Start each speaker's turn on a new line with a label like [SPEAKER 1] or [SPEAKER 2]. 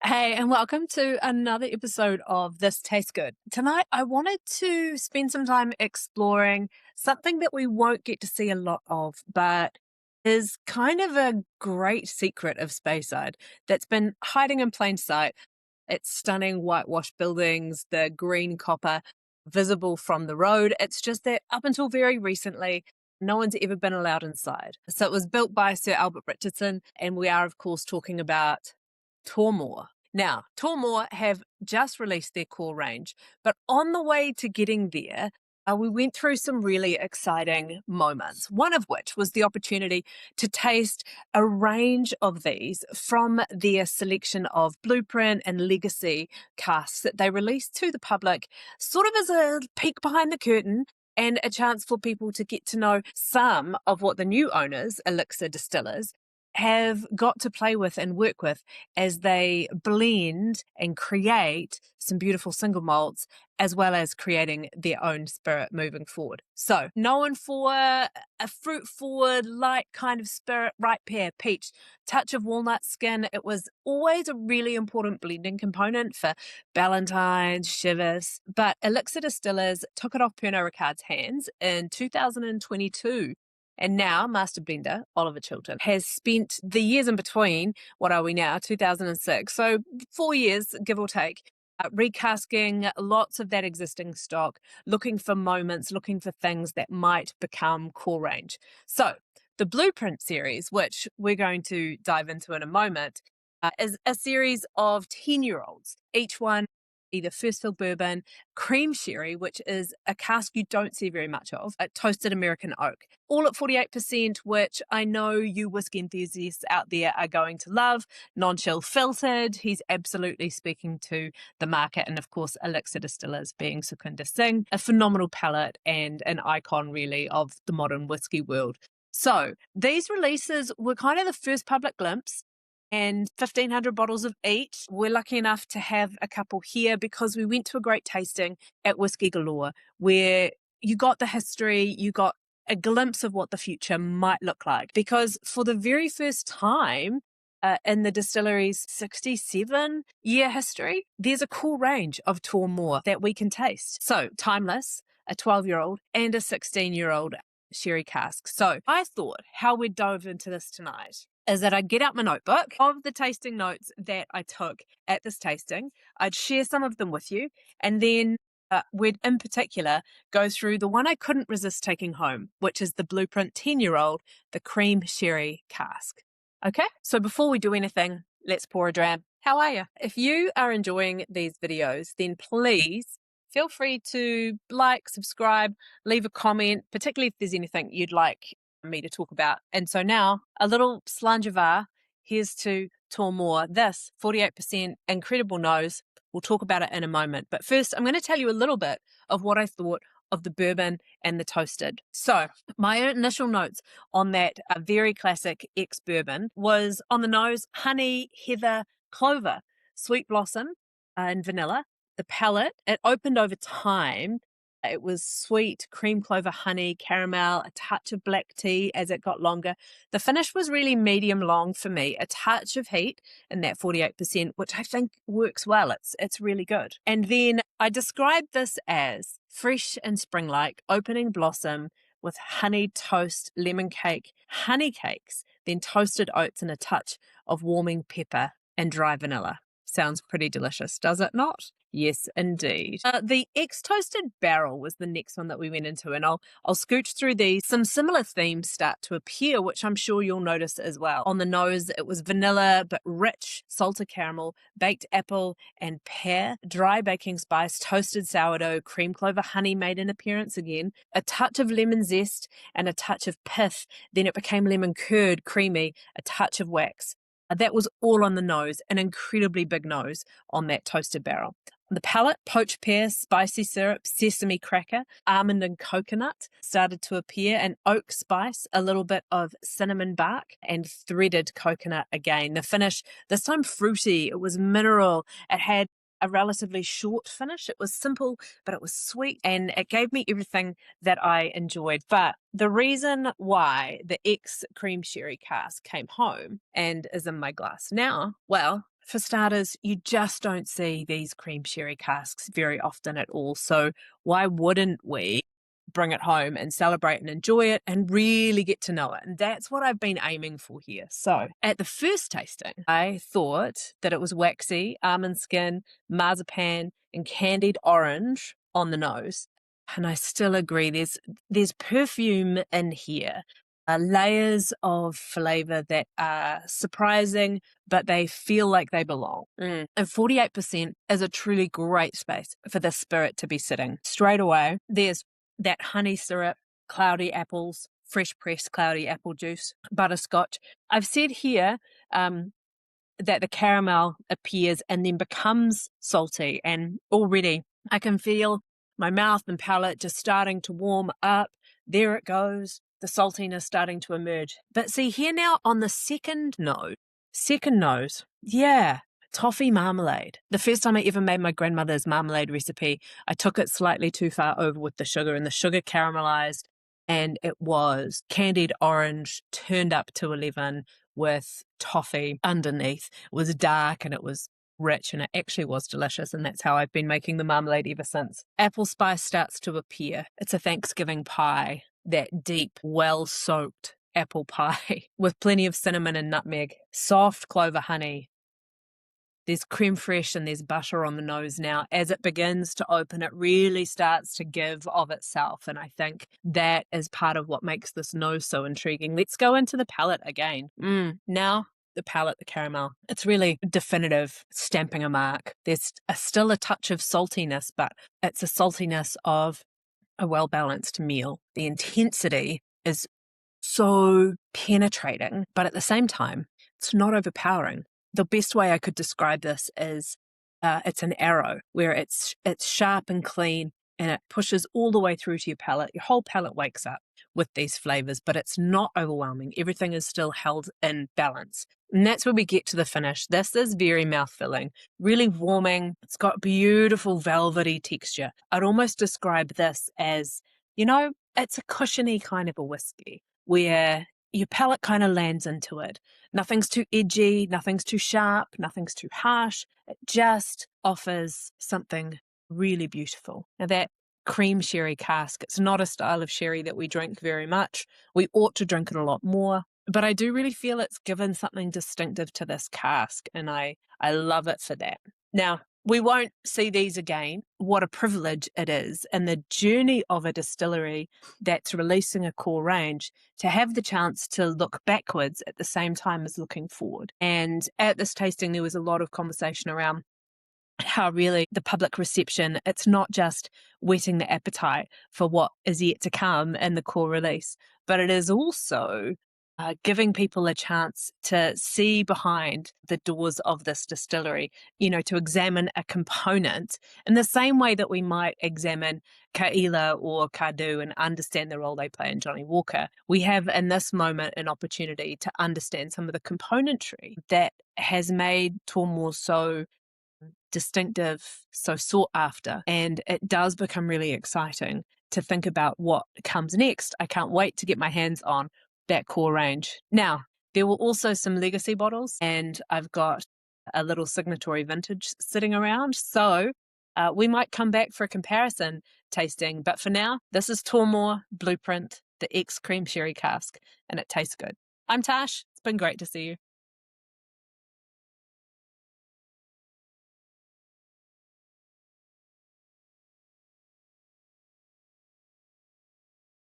[SPEAKER 1] Hey, and welcome to another episode of This Tastes Good. Tonight, I wanted to spend some time exploring something that we won't get to see a lot of, but is kind of a great secret of Speyside that's been hiding in plain sight. It's stunning whitewashed buildings, the green copper visible from the road. It's just that up until very recently, no one's ever been allowed inside. So it was built by Sir Albert Richardson, and we are, of course, talking about Tormore. Now, Tormore have just released their core range, but on the way to getting there, we went through some really exciting moments, one of which was the opportunity to taste a range of these from their selection of Blueprint and Legacy casks that they released to the public, sort of as a peek behind the curtain and a chance for people to get to know some of what the new owners, Elixir Distillers, have got to play with and work with as they blend and create some beautiful single malts, as well as creating their own spirit moving forward. So, known for a fruit forward, light kind of spirit, ripe pear, peach, touch of walnut skin. It was always a really important blending component for Valentine's, Chivas. But Elixir Distillers took it off Pernod Ricard's hands in 2022. And now, Master Blender, Oliver Chilton, has spent the years in between, what are we now, 2006, so 4 years, give or take, recasking lots of that existing stock, looking for moments, looking for things that might become core range. So, the Blueprint series, which we're going to dive into in a moment, is a series of 10-year-olds, each one either first fill bourbon, cream sherry, which is a cask you don't see very much of, a toasted American oak, all at 48%, which I know you whiskey enthusiasts out there are going to love. Non-chill filtered, he's absolutely speaking to the market, and of course Elixir Distillers being Sukhinder Singh, a phenomenal palate and an icon really of the modern whiskey world. So these releases were kind of the first public glimpse, and 1,500 bottles of each. We're lucky enough to have a couple here because we went to a great tasting at Whiskey Galore where you got the history, you got a glimpse of what the future might look like. Because for the very first time in the distillery's 67-year history, there's a cool range of Tormore that we can taste. So, Timeless, a 12-year-old, and a 16-year-old sherry cask. So, I thought how we'd dive into this tonight is that I'd get out my notebook of the tasting notes that I took at this tasting. I'd share some of them with you, and then we'd in particular go through the one I couldn't resist taking home, which is the Blueprint 10-year-old, the cream sherry cask. Okay, so before we do anything, let's pour a dram. How are you? If you are enjoying these videos, then please feel free to like, subscribe, leave a comment, particularly if there's anything you'd like me to talk about. And so now, a little slangevar. Here's to Tormore. This 48% incredible nose. We'll talk about it in a moment. But first, I'm going to tell you a little bit of what I thought of the bourbon and the toasted. So my initial notes on that very classic ex-bourbon was on the nose, honey, heather, clover, sweet blossom, and vanilla. The palate, it opened over time. It was sweet, cream clover, honey, caramel, a touch of black tea as it got longer. The finish was really medium long for me, a touch of heat in that 48%, which I think works well. It's really good. And then I described this as fresh and spring-like, opening blossom with honey toast, lemon cake, honey cakes, then toasted oats and a touch of warming pepper and dry vanilla. Sounds pretty delicious, does it not? Yes, indeed. The ex-toasted barrel was the next one that we went into, and I'll scooch through these. Some similar themes start to appear, which I'm sure you'll notice as well. On the nose, it was vanilla, but rich, salted caramel, baked apple and pear, dry baking spice, toasted sourdough, cream clover, honey made an appearance again, a touch of lemon zest and a touch of pith. Then it became lemon curd, creamy, a touch of wax. That was all on the nose, an incredibly big nose on that toasted barrel. On the palate, poached pear, spicy syrup, sesame cracker, almond and coconut started to appear, and oak spice, a little bit of cinnamon bark, and threaded coconut again. The finish, this time fruity, it was mineral. It had a relatively short finish. It was simple, but it was sweet, and it gave me everything that I enjoyed. But the reason why the ex cream sherry cask came home and is in my glass now, well, for starters, you just don't see these cream sherry casks very often at all. So why wouldn't we bring it home and celebrate and enjoy it and really get to know it? And that's what I've been aiming for here. So at the first tasting, I thought that it was waxy, almond skin, marzipan, and candied orange on the nose. And I still agree. There's perfume in here, layers of flavor that are surprising, but they feel like they belong. And 48% is a truly great space for the spirit to be sitting. Straight away, there's that honey syrup, cloudy apples, fresh pressed cloudy apple juice, butterscotch. I've said here that the caramel appears and then becomes salty, and already I can feel my mouth and palate just starting to warm up. There it goes, the saltiness starting to emerge. But see here now on the second nose, yeah, toffee marmalade. The first time I ever made my grandmother's marmalade recipe, I took it slightly too far over with the sugar, and the sugar caramelized, and it was candied orange turned up to 11 with toffee underneath. It was dark and it was rich, and it actually was delicious, and that's how I've been making the marmalade ever since. Apple spice starts to appear. It's a Thanksgiving pie, that deep, well-soaked apple pie with plenty of cinnamon and nutmeg, soft clover honey. There's creme fraiche and there's butter on the nose now. As it begins to open, it really starts to give of itself, and I think that is part of what makes this nose so intriguing. Let's go into the palate again. Now, the palate, the caramel, it's really definitive, stamping a mark. There's still a touch of saltiness, but it's a saltiness of a well-balanced meal. The intensity is so penetrating, but at the same time, it's not overpowering. The best way I could describe this is it's an arrow where it's sharp and clean, and it pushes all the way through to your palate. Your whole palate wakes up with these flavors, but it's not overwhelming. Everything is still held in balance. And that's where we get to the finish. This is very mouth-filling, really warming. It's got beautiful velvety texture. I'd almost describe this as, it's a cushiony kind of a whiskey where your palate kind of lands into it. Nothing's too edgy, nothing's too sharp, nothing's too harsh. It just offers something really beautiful. Now that cream sherry cask, it's not a style of sherry that we drink very much. We ought to drink it a lot more. But I do really feel it's given something distinctive to this cask, and I love it for that. Now, we won't see these again. What a privilege it is in the journey of a distillery that's releasing a core range to have the chance to look backwards at the same time as looking forward. And at this tasting, there was a lot of conversation around how really the public reception, it's not just whetting the appetite for what is yet to come in the core release, but it is also giving people a chance to see behind the doors of this distillery, to examine a component in the same way that we might examine Kaila or Cardu and understand the role they play in Johnny Walker. We have in this moment an opportunity to understand some of the componentry that has made Tormore so distinctive, so sought after, and it does become really exciting to think about what comes next. I can't wait to get my hands on that core range. Now, there were also some legacy bottles, and I've got a little signatory vintage sitting around, so we might come back for a comparison tasting, but for now, this is Tormore Blueprint, the ex cream sherry cask, and it tastes good. I'm Tash. It's been great to see you.